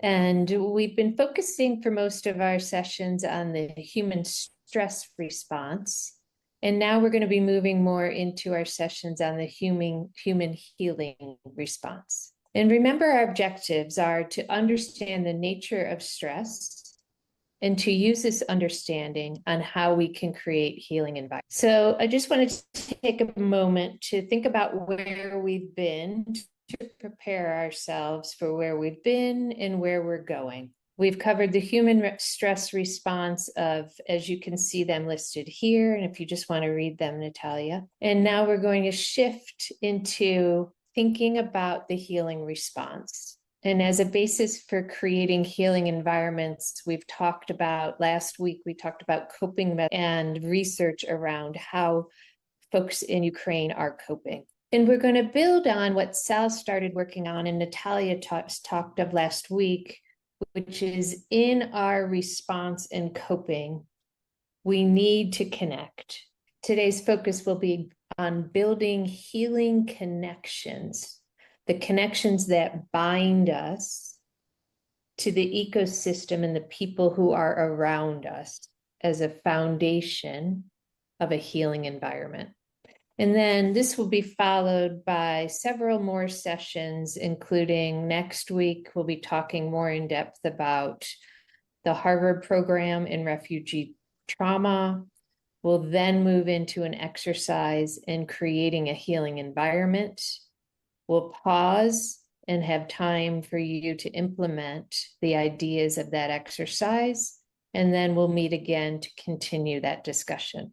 And we've been focusing for most of our sessions on the human stress response. And now we're going to be moving more into our sessions on the human healing response. And remember, our objectives are to understand the nature of stress and to use this understanding on how we can create healing environments. So I just wanted to take a moment to think about where we've been to prepare ourselves for where we've been and where we're going. We've covered the human stress response of, as you can see them listed here, and if you just want to read them, Natalia. And now we're going to shift into thinking about the healing response. And as a basis for creating healing environments, we've talked about, last week, we talked about coping and research around how folks in Ukraine are coping. And we're going to build on what Sal started working on and Natalia talked of last week, which is in our response and coping, we need to connect. Today's focus will be on building healing connections, the connections that bind us to the ecosystem and the people who are around us as a foundation of a healing environment. And then this will be followed by several more sessions, including next week, we'll be talking more in depth about the Harvard program in refugee trauma. We'll then move into an exercise in creating a healing environment. We'll pause and have time for you to implement the ideas of that exercise. And then we'll meet again to continue that discussion.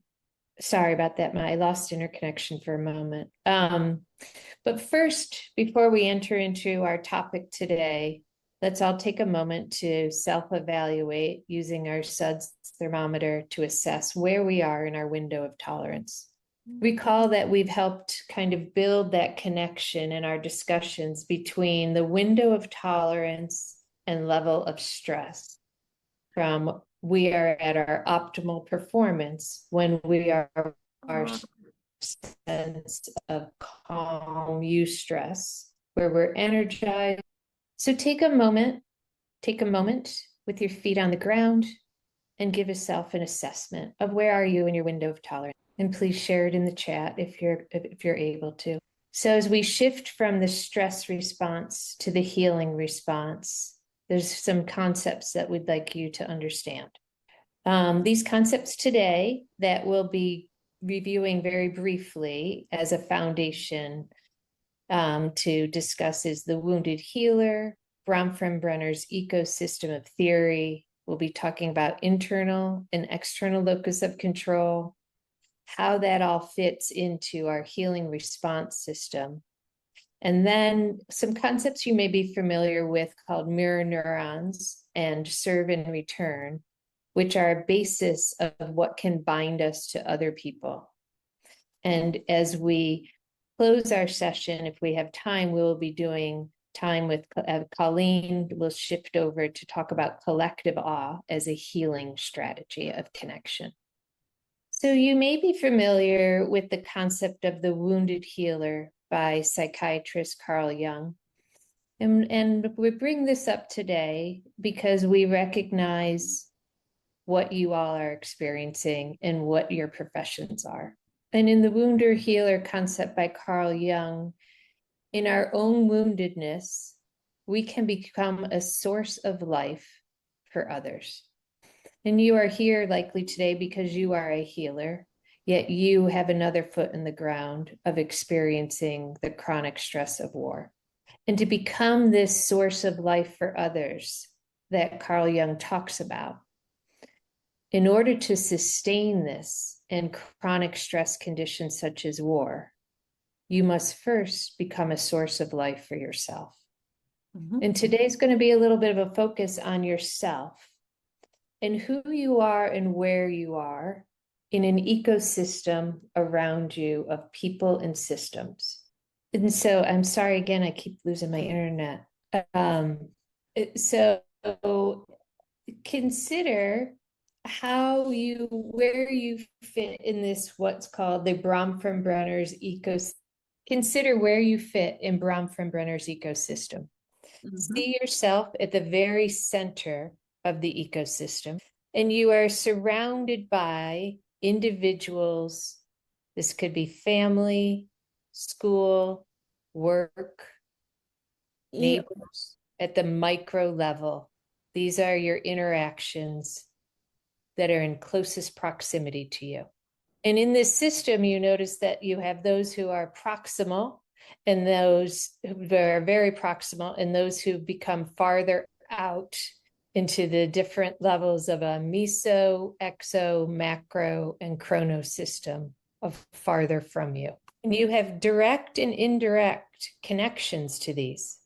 Sorry about that, I lost interconnection for a moment. But first, before we enter into our topic today, let's all take a moment to self-evaluate using our SUDS thermometer to assess where we are in our window of tolerance. Recall that we've helped kind of build that connection in our discussions between the window of tolerance and level of stress. From we are at our optimal performance when we are our sense of calm eustress, where we're energized. So take a moment with your feet on the ground and give yourself an assessment of where are you in your window of tolerance. And please share it in the chat if you're able to. So as we shift from the stress response to the healing response, there's some concepts that we'd like you to understand. These concepts today that we'll be reviewing very briefly as a foundation to discuss is the wounded healer, Bronfenbrenner's ecosystem of theory. We'll be talking about internal and external locus of control, how that all fits into our healing response system. And then some concepts you may be familiar with called mirror neurons and serve and return, which are a basis of what can bind us to other people. And as we close our session, if we have time, we will be doing time with Colleen. We'll shift over to talk about collective awe as a healing strategy of connection. So you may be familiar with the concept of the wounded healer by psychiatrist Carl Jung. And we bring this up today because we recognize what you all are experiencing and what your professions are. And in the wounded healer concept by Carl Jung, in our own woundedness, we can become a source of life for others. And you are here likely today because you are a healer, yet you have another foot in the ground of experiencing the chronic stress of war. And to become this source of life for others that Carl Jung talks about, in order to sustain this in chronic stress conditions such as war, you must first become a source of life for yourself. Mm-hmm. And today's going to be a little bit of a focus on yourself and who you are and where you are in an ecosystem around you of people and systems. And so I'm sorry, again, I keep losing my internet. So consider where you fit in this, what's called the Bronfenbrenner's ecosystem. Consider where you fit in Bronfenbrenner's ecosystem. See yourself at the very center of the ecosystem, and you are surrounded by individuals. This could be family, school, work, neighbors, at the micro level. These are your interactions that are in closest proximity to you. And in this system, you notice that you have those who are proximal and those who are very proximal and those who become farther out into the different levels of a meso, exo, macro, and chrono system of farther from you. And you have direct and indirect connections to these.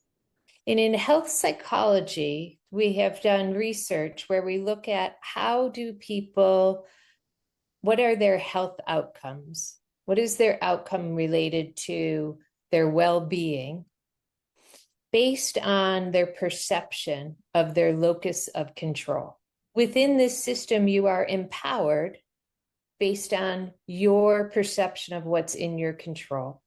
And in health psychology, we have done research where we look at how do people, what are their health outcomes? What is their outcome related to their well-being based on their perception of their locus of control? Within this system, you are empowered based on your perception of what's in your control.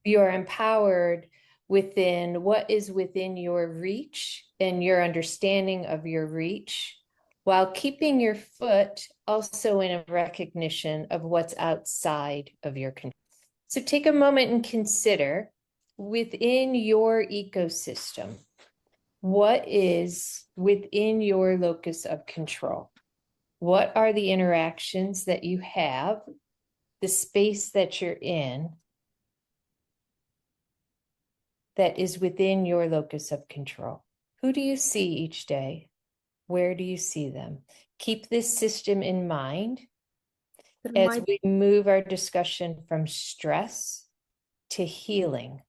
You are empowered within what is within your reach and your understanding of your reach, while keeping your foot also in a recognition of what's outside of your control. So take a moment and consider within your ecosystem, what is within your locus of control? What are the interactions that you have, the space that you're in, that is within your locus of control? Who do you see each day? Where do you see them? Keep this system in mind as we move our discussion from stress to healing,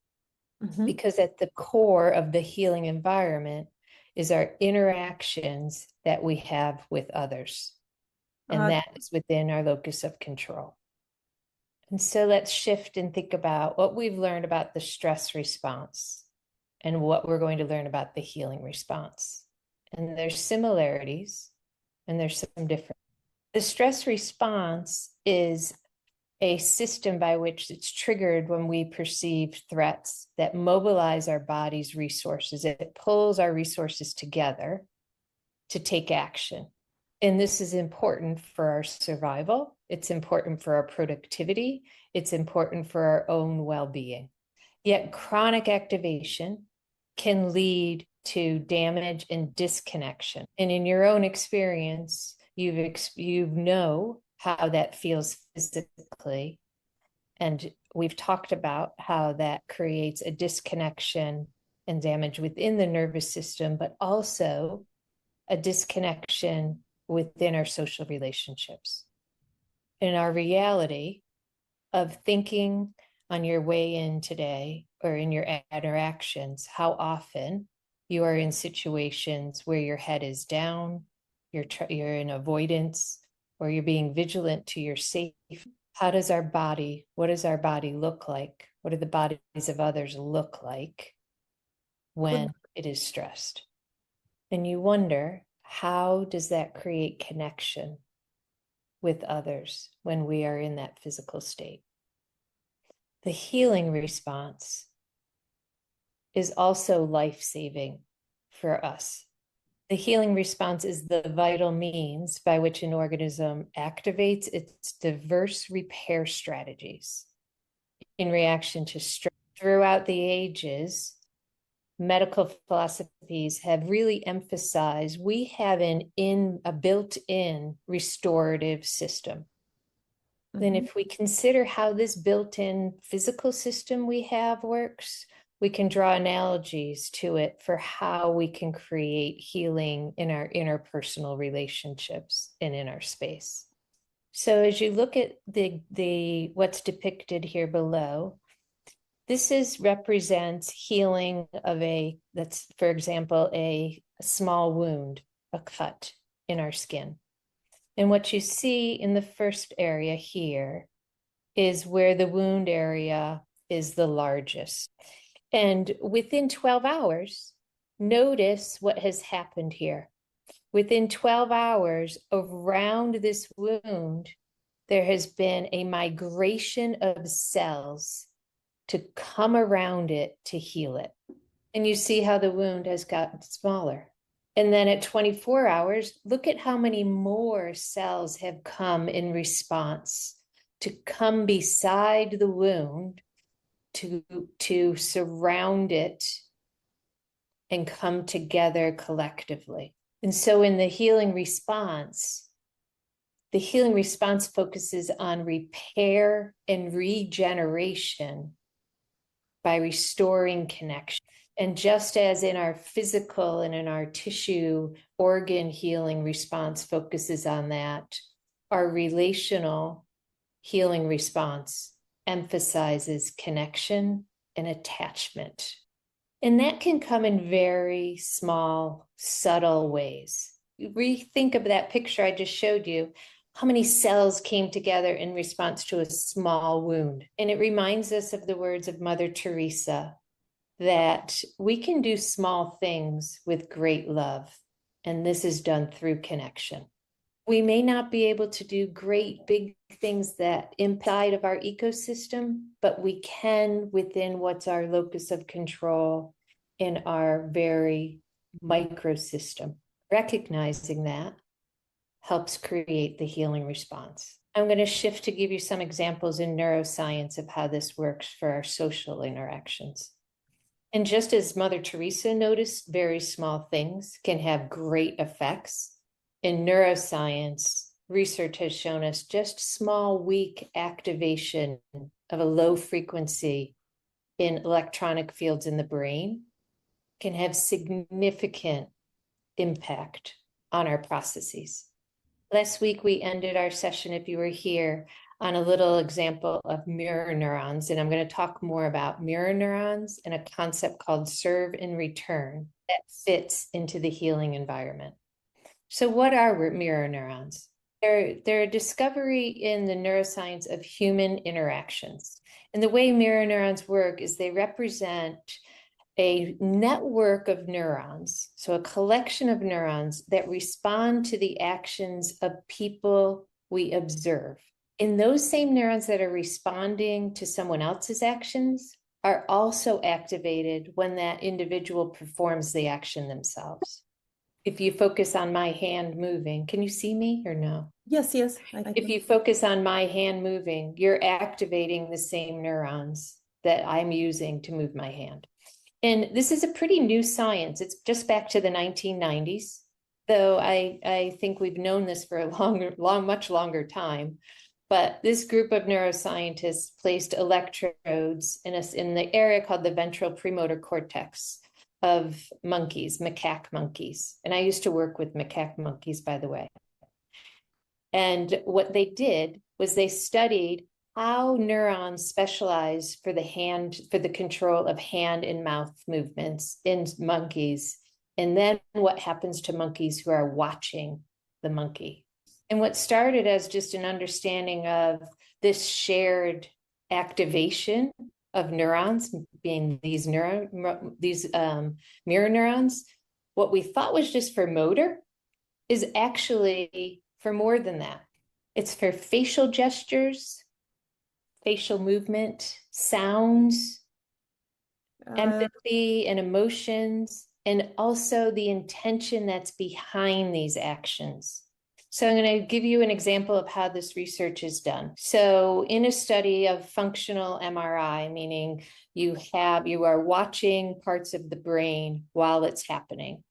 because at the core of the healing environment is our interactions that we have with others. And that is within our locus of control. And so let's shift and think about what we've learned about the stress response and what we're going to learn about the healing response. And there's similarities and there's some differences. The stress response is a system by which it's triggered when we perceive threats that mobilize our body's resources. It pulls our resources together to take action. And this is important for our survival. It's important for our productivity. It's important for our own well-being. Yet chronic activation can lead to damage and disconnection. And in your own experience, you know how that feels physically. And we've talked about how that creates a disconnection and damage within the nervous system, but also a disconnection within our social relationships. In our reality of thinking on your way in today or in your interactions, how often you are in situations where your head is down, you're in avoidance, or you're being vigilant to your safety. What does our body look like? What do the bodies of others look like when it is stressed? And you wonder, how does that create connection with others when we are in that physical state? The healing response is also life-saving for us. The healing response is the vital means by which an organism activates its diverse repair strategies in reaction to stress. Throughout the ages, medical philosophies have really emphasized we have a built-in restorative system. Then if we consider how this built-in physical system we have works, we can draw analogies to it for how we can create healing in our interpersonal relationships and in our space. So as you look at the what's depicted here below, this represents healing of that's, for example, a small wound, a cut in our skin. And what you see in the first area here is where the wound area is the largest. And within 12 hours, notice what has happened here. Within 12 hours, around this wound, there has been a migration of cells to come around it to heal it. And you see how the wound has gotten smaller. And then at 24 hours, look at how many more cells have come in response to come beside the wound, to surround it and come together collectively. And so in the healing response focuses on repair and regeneration by restoring connection. And just as in our physical and in our tissue organ healing response focuses on that, our relational healing response emphasizes connection and attachment. And that can come in very small, subtle ways. Rethink of that picture I just showed you. How many cells came together in response to a small wound? And it reminds us of the words of Mother Teresa, that we can do small things with great love. And this is done through connection. We may not be able to do great big things that inside of our ecosystem, but we can within what's our locus of control in our very microsystem. Recognizing that helps create the healing response. I'm going to shift to give you some examples in neuroscience of how this works for our social interactions. And just as Mother Teresa noticed, very small things can have great effects. In neuroscience, research has shown us just small, weak activation of a low frequency in electronic fields in the brain can have significant impact on our processes. Last week, we ended our session, if you were here, on a little example of mirror neurons. And I'm going to talk more about mirror neurons and a concept called serve and return that fits into the healing environment. So what are mirror neurons? They're a discovery in the neuroscience of human interactions. And the way mirror neurons work is they represent a network of neurons, so a collection of neurons that respond to the actions of people we observe. And those same neurons that are responding to someone else's actions are also activated when that individual performs the action themselves. If you focus on my hand moving, can you see me or no? Yes. If you focus on my hand moving, you're activating the same neurons that I'm using to move my hand. And this is a pretty new science. It's just back to the 1990s, though I think we've known this for a much longer time. But this group of neuroscientists placed electrodes in the area called the ventral premotor cortex of monkeys, macaque monkeys. And I used to work with macaque monkeys, by the way. And what they did was they studied how neurons specialize for the control of hand and mouth movements in monkeys, and then what happens to monkeys who are watching the monkey. And what started as just an understanding of this shared activation of neurons, being these mirror neurons, what we thought was just for motor is actually for more than that. It's for facial gestures, facial movement, sounds, empathy and emotions, and also the intention that's behind these actions. So I'm going to give you an example of how this research is done. So in a study of functional MRI, meaning you are watching parts of the brain while it's happening,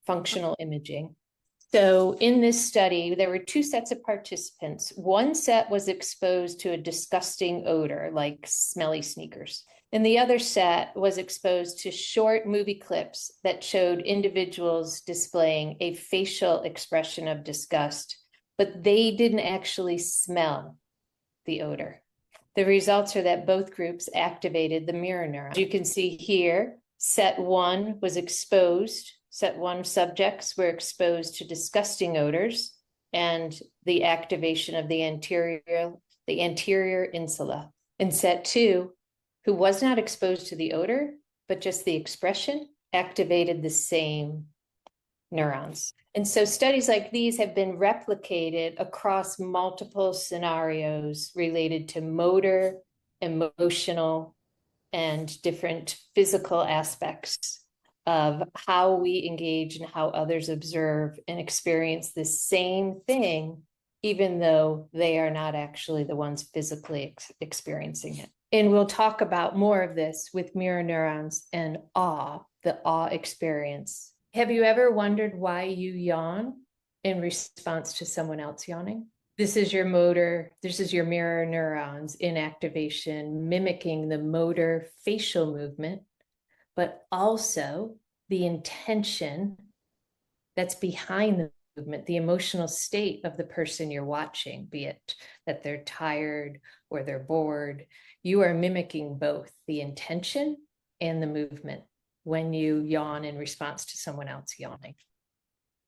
functional imaging. So in this study, there were two sets of participants. One set was exposed to a disgusting odor like smelly sneakers. And the other set was exposed to short movie clips that showed individuals displaying a facial expression of disgust, but they didn't actually smell the odor. The results are that both groups activated the mirror neuron. You can see here, set one was exposed. Set one subjects were exposed to disgusting odors and the activation of the anterior insula. And set two, who was not exposed to the odor, but just the expression, activated the same neurons. And so studies like these have been replicated across multiple scenarios related to motor, emotional, and different physical aspects of how we engage and how others observe and experience the same thing, even though they are not actually the ones physically experiencing it. And we'll talk about more of this with mirror neurons and awe, the awe experience. Have you ever wondered why you yawn in response to someone else yawning? This is your mirror neurons in activation, mimicking the motor facial movement, but also the intention that's behind the movement, the emotional state of the person you're watching, be it that they're tired or they're bored. You are mimicking both the intention and the movement when you yawn in response to someone else yawning.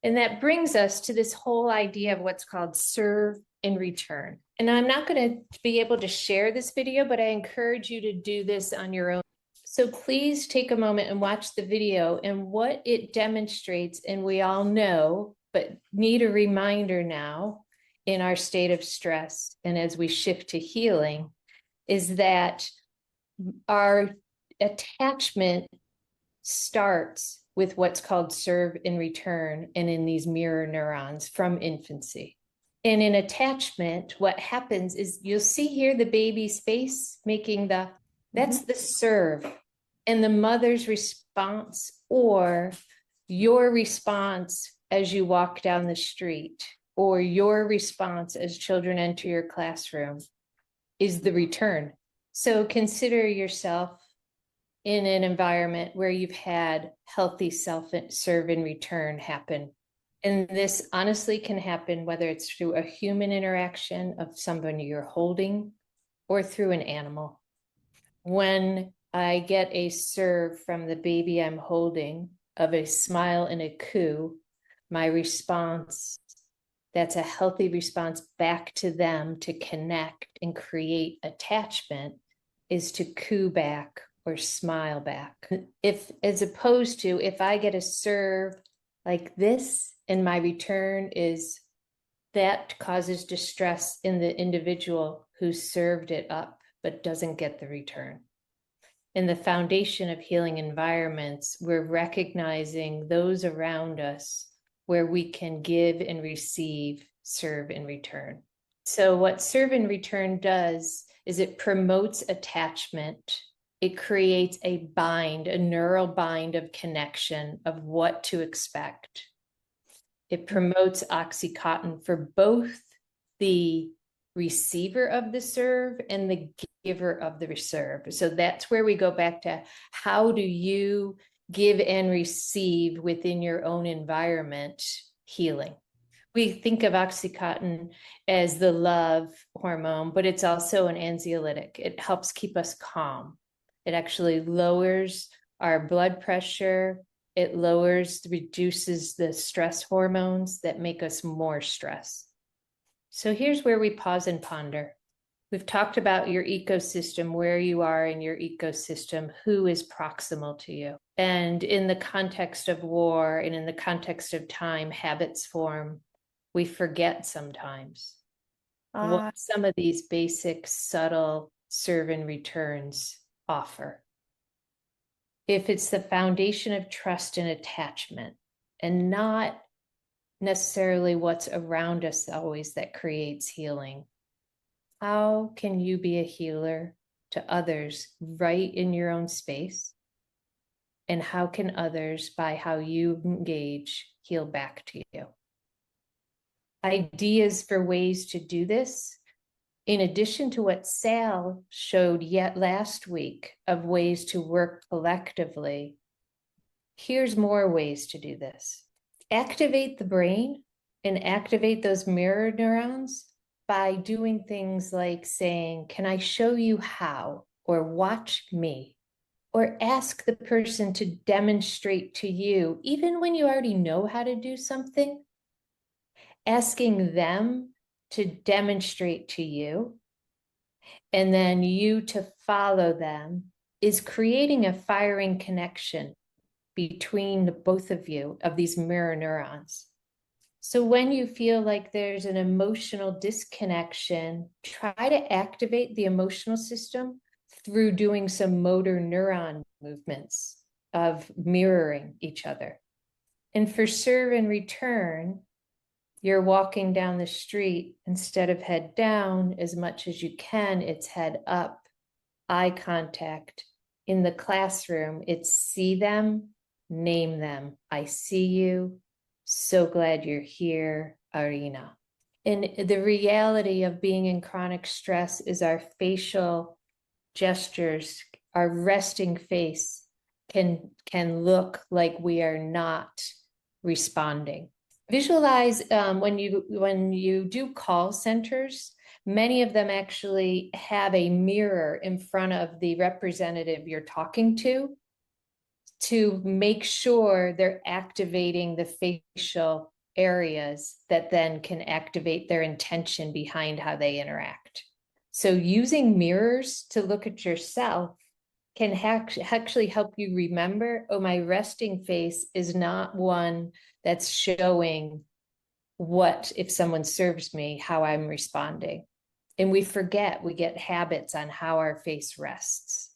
And that brings us to this whole idea of what's called serve and return. And I'm not going to be able to share this video, but I encourage you to do this on your own. So please take a moment and watch the video, and what it demonstrates, and we all know, but need a reminder now in our state of stress and as we shift to healing, is that our attachment starts with what's called serve and return, and in these mirror neurons from infancy. And in attachment, what happens is you'll see here the baby's face making that's the serve. And the mother's response, or your response as you walk down the street, or your response as children enter your classroom, is the return. So consider yourself in an environment where you've had healthy self-serve and return happen. And this honestly can happen whether it's through a human interaction of somebody you're holding or through an animal. When I get a serve from the baby I'm holding of a smile and a coo, my response, that's a healthy response back to them to connect and create attachment, is to coo back or smile back. As opposed to if I get a serve like this and my return is, that causes distress in the individual who served it up but doesn't get the return. In the foundation of healing environments, we're recognizing those around us where we can give and receive, serve and return. So what serve and return does is it promotes attachment. It creates a neural bind of connection of what to expect. It promotes oxytocin for both the receiver of the serve and the giver of the serve. So that's where we go back to, how do you give and receive within your own environment healing? We think of oxytocin as the love hormone, but it's also an anxiolytic. It helps keep us calm. It actually lowers our blood pressure. It reduces the stress hormones that make us more stressed. So here's where we pause and ponder. We've talked about your ecosystem, where you are in your ecosystem, who is proximal to you. And in the context of war and in the context of time, habits form. We forget sometimes what some of these basic, subtle serve and returns offer. If it's the foundation of trust and attachment, and not necessarily what's around us always that creates healing, how can you be a healer to others right in your own space? And how can others, by how you engage, heal back to you? Ideas for ways to do this, in addition to what Sal showed last week of ways to work collectively, here's more ways to do this. Activate the brain and activate those mirror neurons by doing things like saying, can I show you how? Or watch me. Or ask the person to demonstrate to you, even when you already know how to do something. Asking them to demonstrate to you, and then you to follow them, is creating a firing connection between the both of you of these mirror neurons. So when you feel like there's an emotional disconnection, try to activate the emotional system through doing some motor neuron movements. of mirroring each other. And for serve and return, you're walking down the street, instead of head down as much as you can, it's head up, eye contact. In the classroom, it's see them, name them. I see you. So glad you're here, Arena. And the reality of being in chronic stress is our facial gestures, our resting face can look like we are not responding. Visualize when you do call centers, many of them actually have a mirror in front of the representative you're talking to make sure they're activating the facial areas that then can activate their intention behind how they interact. So using mirrors to look at yourself can actually help you remember, oh, my resting face is not one that's showing what, if someone serves me, how I'm responding. And we forget, we get habits on how our face rests.